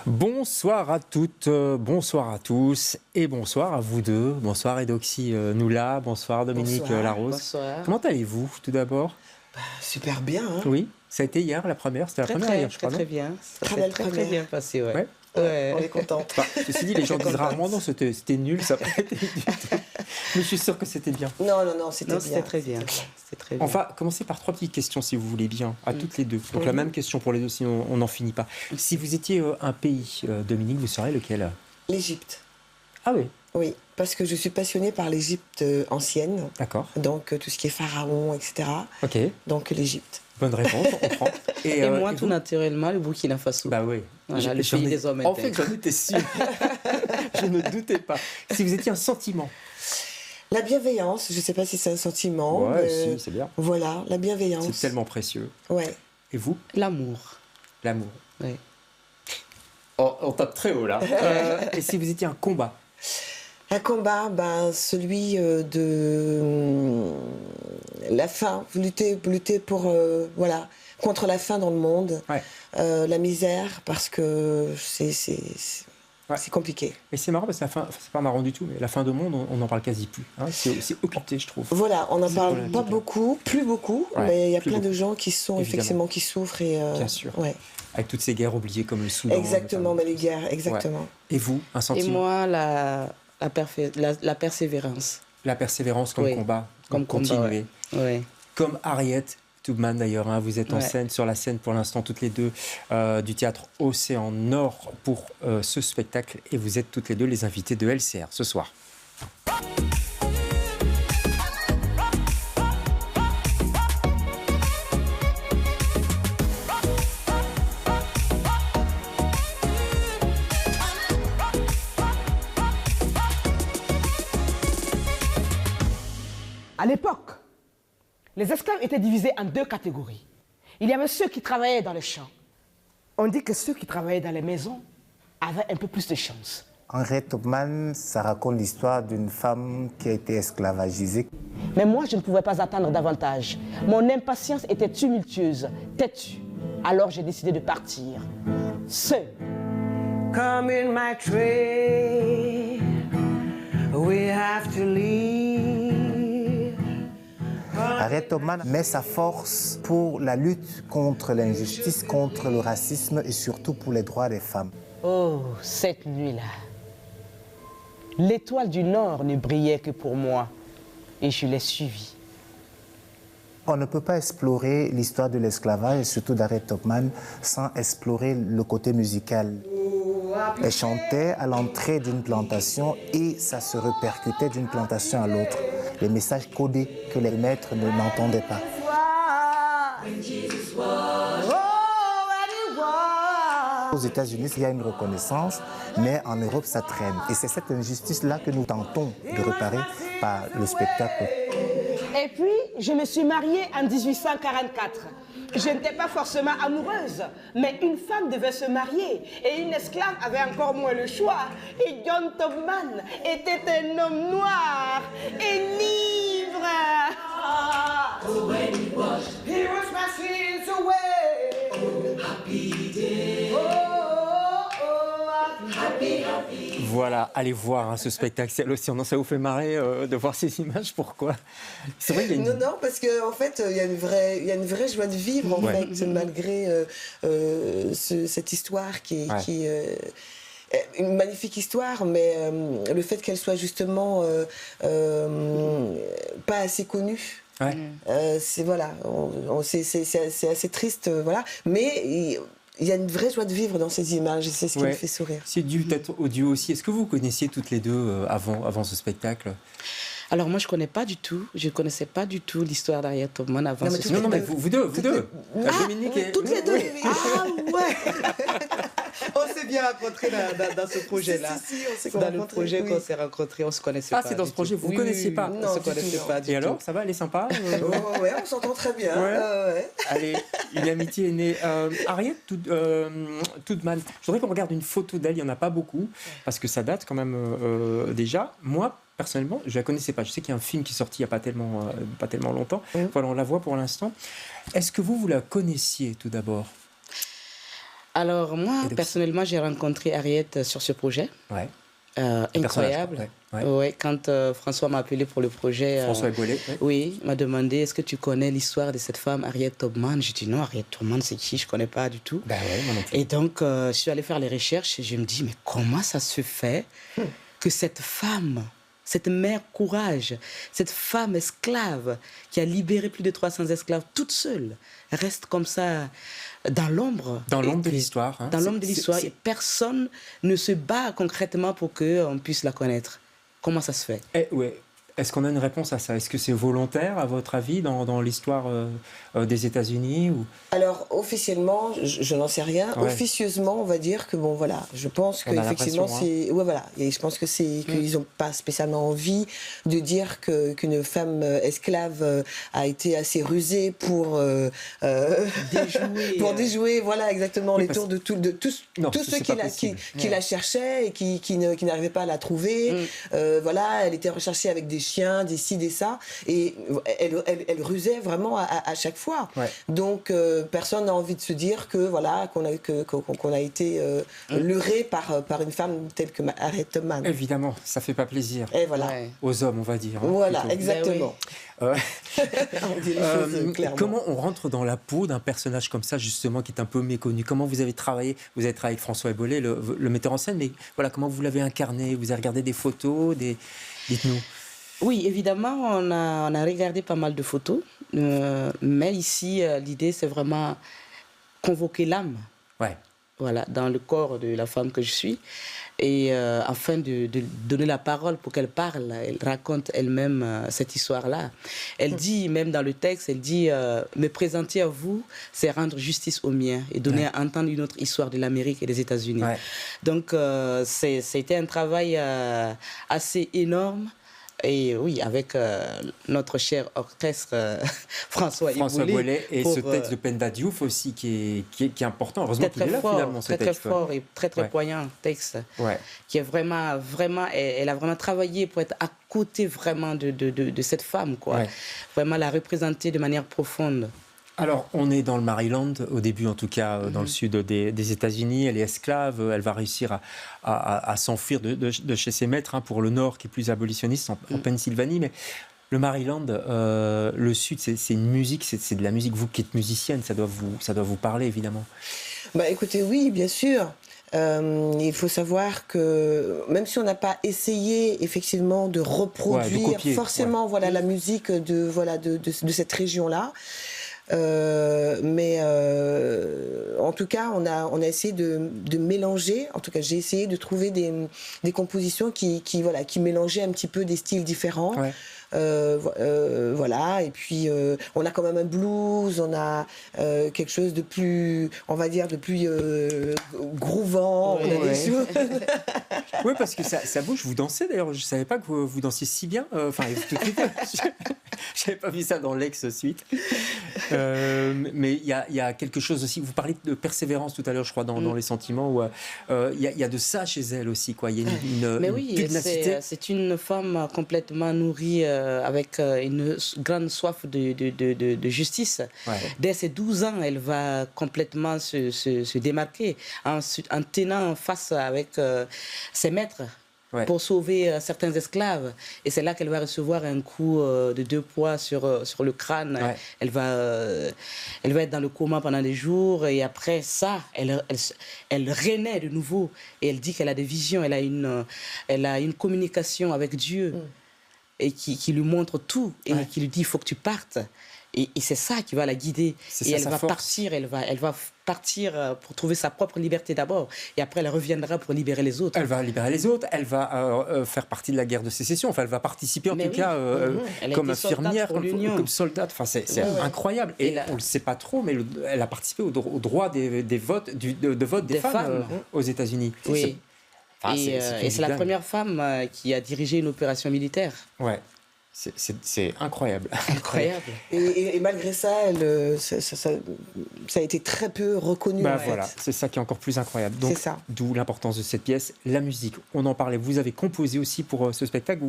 Bonsoir à toutes, bonsoir à tous et bonsoir à vous deux. Bonsoir Eudoxie Noula, bonsoir Dominique Larose. Bonsoir. Comment allez-vous tout d'abord? Super bien. Hein. Oui, ça a été hier la première, c'était la première hier je crois. Très bien. Très bien passé, ouais. Ouais. On est content. Ceci dit, les gens disent rarement non, c'était nul, ça n'a pas été du tout. Mais je suis sûr que c'était bien. Non, c'était bien. C'était très bien. On va commencer par trois petites questions, si vous voulez bien, à toutes les deux. Donc la même question pour les deux, sinon on n'en finit pas. Si vous étiez un pays, Dominique, vous seriez lequel? L'Égypte. Ah oui. Oui, parce que je suis passionnée par l'Égypte ancienne. D'accord. Donc tout ce qui est pharaon, etc. Ok. Donc l'Égypte. Bonne réponse, on prend. Et moi, tout naturellement, le Burkina Faso. Bah oui. Voilà, le pays des hommes en fait, j'en étais sûr. Je ne doutais pas. Si vous étiez un sentiment. La bienveillance, je ne sais pas si c'est un sentiment. Ouais, si, c'est bien. Voilà, la bienveillance. C'est tellement précieux. Ouais. Et vous? L'amour. L'amour. Oui. Oh, on tape très haut, là. Et si vous étiez un combat? Un combat, celui de la faim, lutter pour, contre la faim dans le monde, ouais. La misère, parce que c'est compliqué. Et c'est marrant parce que la fin, c'est pas marrant du tout, mais la fin du monde, on n'en parle quasi plus. Hein. C'est occulté, je trouve. Voilà, on n'en parle pas beaucoup, plus beaucoup, mais il y a plein de gens qui sont effectivement qui souffrent. Bien sûr. Ouais. Avec toutes ces guerres oubliées comme le Soudan. Exactement, mais les guerres, exactement. Ouais. Et vous, un sentiment? Et moi, la persévérance. La persévérance comme combat, comme continuer. Ouais. Comme Harriet Tubman d'ailleurs, hein, vous êtes en scène, sur la scène pour l'instant toutes les deux du théâtre Océan Nord pour ce spectacle et vous êtes toutes les deux les invitées de LCR ce soir. À l'époque, les esclaves étaient divisés en deux catégories. Il y avait ceux qui travaillaient dans les champs. On dit que ceux qui travaillaient dans les maisons avaient un peu plus de chance. Harriet Tubman, ça raconte l'histoire d'une femme qui a été esclavagisée. Mais moi, je ne pouvais pas attendre davantage. Mon impatience était tumultueuse, têtue. Alors j'ai décidé de partir, seul. Come in my train, we have to leave. Harriet Tubman met sa force pour la lutte contre l'injustice, contre le racisme et surtout pour les droits des femmes. Oh, cette nuit-là, l'étoile du Nord ne brillait que pour moi et je l'ai suivie. On ne peut pas explorer l'histoire de l'esclavage et surtout d'Harriet Tubman sans explorer le côté musical. Elle chantait à l'entrée d'une plantation et ça se répercutait d'une plantation à l'autre. Les messages codés que les maîtres n'entendaient pas. Aux États-Unis, il y a une reconnaissance, mais en Europe, ça traîne. Et c'est cette injustice-là que nous tentons de réparer par le spectacle. Et puis, je me suis mariée en 1844. Je n'étais pas forcément amoureuse, mais une femme devait se marier et une esclave avait encore moins le choix. Et John Tubman était un homme noir et libre. He washed my sins away. Happy day. Happy. Voilà, allez voir ce spectacle. Ça vous fait marrer de voir ces images. Pourquoi? C'est vrai, Non, parce qu'en fait, il y a une vraie joie de vivre, en fait, malgré cette histoire qui est une magnifique histoire, mais le fait qu'elle soit justement pas assez connue. Ouais. C'est assez triste, voilà. Mais il y a une vraie joie de vivre dans ces images, et c'est ce qui me fait sourire. C'est dû peut-être au duo aussi. Est-ce que vous connaissiez toutes les deux avant ce spectacle? Alors moi, je ne connaissais pas du tout l'histoire d'Harriet Tubman avant ce spectacle. Non, mais vous deux. Dominique et... Toutes les deux. Ah ouais. On s'est bien rencontrés dans ce projet-là. Si, on s'est rencontrés. Dans le projet qu'on s'est rencontrés, on ne se connaissait pas. Ah, c'est dans ce projet, vous ne connaissiez pas? Non, on ne se connaissait pas du tout. Et alors, ça va, elle est sympa? Ouais, on s'entend très bien. Allez, une amitié est née. Harriet Tubman, je voudrais qu'on regarde une photo d'elle, il n'y en a pas beaucoup, parce que ça date quand même déjà. Moi, personnellement, je ne la connaissais pas. Je sais qu'il y a un film qui est sorti il n'y a pas tellement longtemps. Voilà, on la voit pour l'instant. Est-ce que vous la connaissiez tout d'abord? Alors moi, personnellement, j'ai rencontré Harriet sur ce projet. Ouais. Incroyable. Ouais, quand François m'a appelé pour le projet. François Ebolé. Oui, il m'a demandé est-ce que tu connais l'histoire de cette femme, Harriet Tubman. J'ai dit non, Harriet Tubman, c'est qui? Je ne connais pas du tout. Ben ouais, moi non plus. Et donc, je suis allée faire les recherches et je me dis mais comment ça se fait que cette femme, cette mère courage, cette femme esclave qui a libéré plus de 300 esclaves toute seule, reste comme ça dans l'ombre. Dans l'ombre de l'histoire. Hein. Dans l'ombre de l'histoire. Et personne ne se bat concrètement pour qu'on puisse la connaître. Comment ça se fait? Ouais. Est-ce qu'on a une réponse à ça? Est-ce que c'est volontaire, à votre avis, dans l'histoire des États-Unis ou... Alors, officiellement, je n'en sais rien. Ouais. Officieusement, on va dire que, bon, voilà, je pense qu'effectivement, c'est... Ouais, voilà. Et je pense que c'est qu'ils n'ont pas spécialement envie de dire qu'une femme esclave a été assez rusée pour... déjouer. Pour déjouer, voilà, exactement, les tours de tous ceux qui la cherchaient et qui n'arrivaient pas à la trouver. Voilà, elle était recherchée avec des chiens, des ci, des ça. Et elle rusait vraiment à chaque fois. Ouais. Donc, personne n'a envie de se dire que, voilà, qu'on a été leurré par une femme telle que Harriet Tubman. Évidemment, ça fait pas plaisir. Et voilà. Aux hommes, on va dire. Hein, voilà, plutôt. Exactement. On dit les choses clairement. Comment on rentre dans la peau d'un personnage comme ça, justement, qui est un peu méconnu? Comment vous avez travaillé? Vous avez travaillé avec François Ebolé, le metteur en scène, mais voilà, comment vous l'avez incarné? Vous avez regardé des photos, Dites-nous. Oui, évidemment, on a regardé pas mal de photos, mais ici, l'idée, c'est vraiment convoquer l'âme. Ouais. Voilà, dans le corps de la femme que je suis, et afin de donner la parole pour qu'elle parle, elle raconte elle-même cette histoire-là. Elle dit, même dans le texte, elle dit me présenter à vous, c'est rendre justice aux miens et donner à entendre une autre histoire de l'Amérique et des États-Unis. Ouais. Donc, ça a été un travail assez énorme. Et oui, avec notre cher orchestre François Ebolé et ce texte de Penda Diouf aussi qui est important. Heureusement qu'il est là finalement, ce texte. Très fort et très poignant texte. Ouais. Qui est vraiment, elle a vraiment travaillé pour être à côté vraiment de cette femme, quoi. Ouais. Vraiment la représenter de manière profonde. Alors, on est dans le Maryland, au début en tout cas, dans le sud des États-Unis. Elle est esclave, elle va réussir à s'enfuir de chez ses maîtres pour le nord, qui est plus abolitionniste, en Pennsylvanie. Mais le Maryland, le sud, c'est une musique, c'est de la musique. Vous qui êtes musicienne, ça doit vous parler, évidemment. Bah, écoutez, oui, bien sûr. Il faut savoir que même si on n'a pas essayé effectivement de reproduire de copier, forcément voilà, la musique de cette région-là, mais en tout cas, on a essayé de mélanger. En tout cas, j'ai essayé de trouver des compositions qui mélangeaient un petit peu des styles différents. Ouais. Voilà, et puis on a quand même un blues, on a quelque chose de plus, on va dire, de plus groovant. Ouais, on a des choses. Oui, parce que ça bouge. Vous dansez d'ailleurs. Je ne savais pas que vous dansiez si bien. Enfin, tout de suite, je n'avais pas vu ça dans l'ex-suite. Mais il y a quelque chose aussi. Vous parlez de persévérance tout à l'heure, je crois, dans les sentiments. Où il y a de ça chez elle aussi, quoi. Il y a une pugnacité. C'est une femme complètement nourrie. Avec une grande soif de justice. Ouais. Dès ses 12 ans, elle va complètement se démarquer en tenant face avec ses maîtres. Ouais. Pour sauver certains esclaves. Et c'est là qu'elle va recevoir un coup de 2 poids sur le crâne. Ouais. Elle va être dans le coma pendant des jours. Et après ça, elle renaît de nouveau. Et elle dit qu'elle a des visions. Elle a une communication avec Dieu. Et qui lui montre tout. Et qui lui dit, il faut que tu partes. Et c'est ça qui va la guider. Et elle va partir pour trouver sa propre liberté d'abord. Et après, elle reviendra pour libérer les autres. Elle va libérer les autres. Elle va faire partie de la guerre de sécession. Enfin, elle va participer en tout cas comme infirmière, comme soldate. Enfin, c'est incroyable. Et on ne le sait pas trop, mais elle a participé au droit des votes, de vote des femmes aux États-Unis. Oui. Et c'est la première femme qui a dirigé une opération militaire. Ouais. C'est incroyable. Incroyable. Et malgré ça, ça a été très peu reconnu. Voilà, c'est ça qui est encore plus incroyable. Donc, d'où l'importance de cette pièce, la musique. On en parlait. Vous avez composé aussi pour ce spectacle.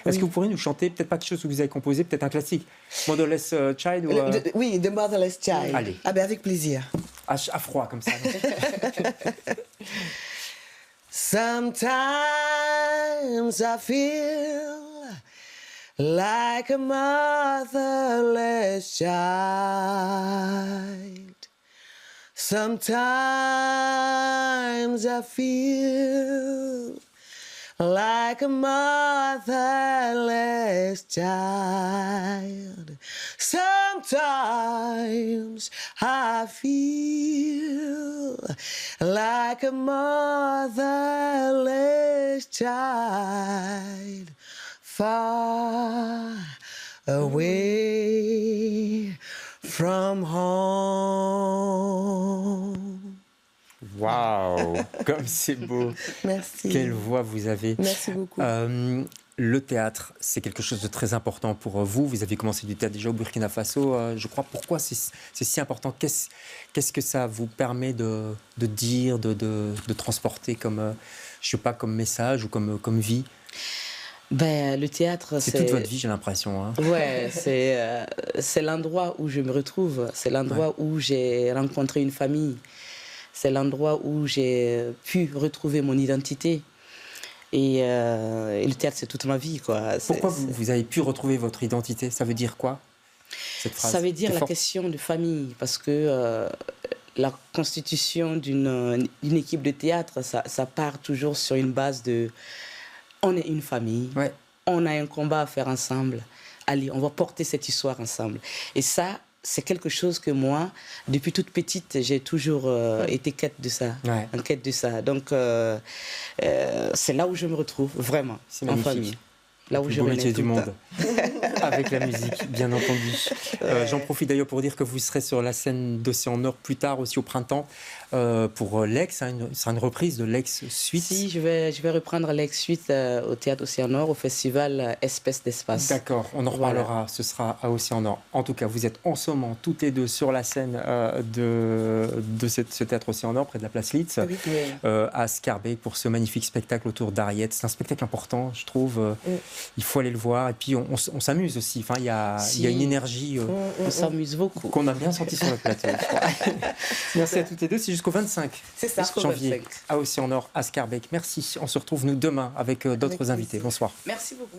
Est-ce que vous pourriez nous chanter peut-être pas quelque chose que vous avez composé, peut-être un classique, Motherless Child ou Oui, The Motherless Child. Allez. Ah ben avec plaisir. à froid comme ça. Sometimes I feel like a motherless child. Sometimes I feel like a motherless child. Sometimes I feel like a motherless child, far away from home. Waouh, comme c'est beau. Merci. Quelle voix vous avez. Merci beaucoup. Le théâtre, c'est quelque chose de très important pour vous. Vous avez commencé du théâtre déjà au Burkina Faso, je crois. Pourquoi c'est si important? Qu'est-ce que ça vous permet de dire, de transporter comme, je sais pas, comme message ou comme vie? Ben, le théâtre, c'est toute votre vie, j'ai l'impression. Hein. Ouais, c'est l'endroit où je me retrouve. C'est l'endroit où j'ai rencontré une famille. C'est l'endroit où j'ai pu retrouver mon identité. Et le théâtre, c'est toute ma vie, quoi. Pourquoi vous avez pu retrouver votre identité? Ça veut dire quoi, cette phrase? Ça veut dire la question de famille, parce que la constitution d'une équipe de théâtre, ça part toujours sur une base de... On est une famille, on a un combat à faire ensemble. Allez, on va porter cette histoire ensemble. Et ça, c'est quelque chose que moi, depuis toute petite, j'ai toujours été en quête de ça. Donc, c'est là où je me retrouve, vraiment, en famille. Là où je beau métier du monde, avec la musique, bien entendu. J'en profite d'ailleurs pour dire que vous serez sur la scène d'Océan Nord plus tard, aussi au printemps, pour Lex. Ce sera une reprise de Lex Suite. Si, je vais reprendre Lex Suite au Théâtre Océan Nord, au festival Espèce d'Espace. D'accord, on en reparlera, ce sera à Océan Nord. En tout cas, vous êtes en ce moment, toutes les deux, sur la scène de ce Théâtre Océan Nord, près de la place Litz, à Scarbeck, pour ce magnifique spectacle autour d'Ariet. C'est un spectacle important, je trouve. Il faut aller le voir. Et puis, on s'amuse aussi. Enfin, il y a une énergie. On s'amuse beaucoup. Qu'on a bien senti sur le plateau. Merci à toutes les deux. C'est jusqu'au 25 janvier à Océan Nord, à Scarbeck. Merci. On se retrouve, nous, demain avec d'autres invités. Bonsoir. Merci beaucoup.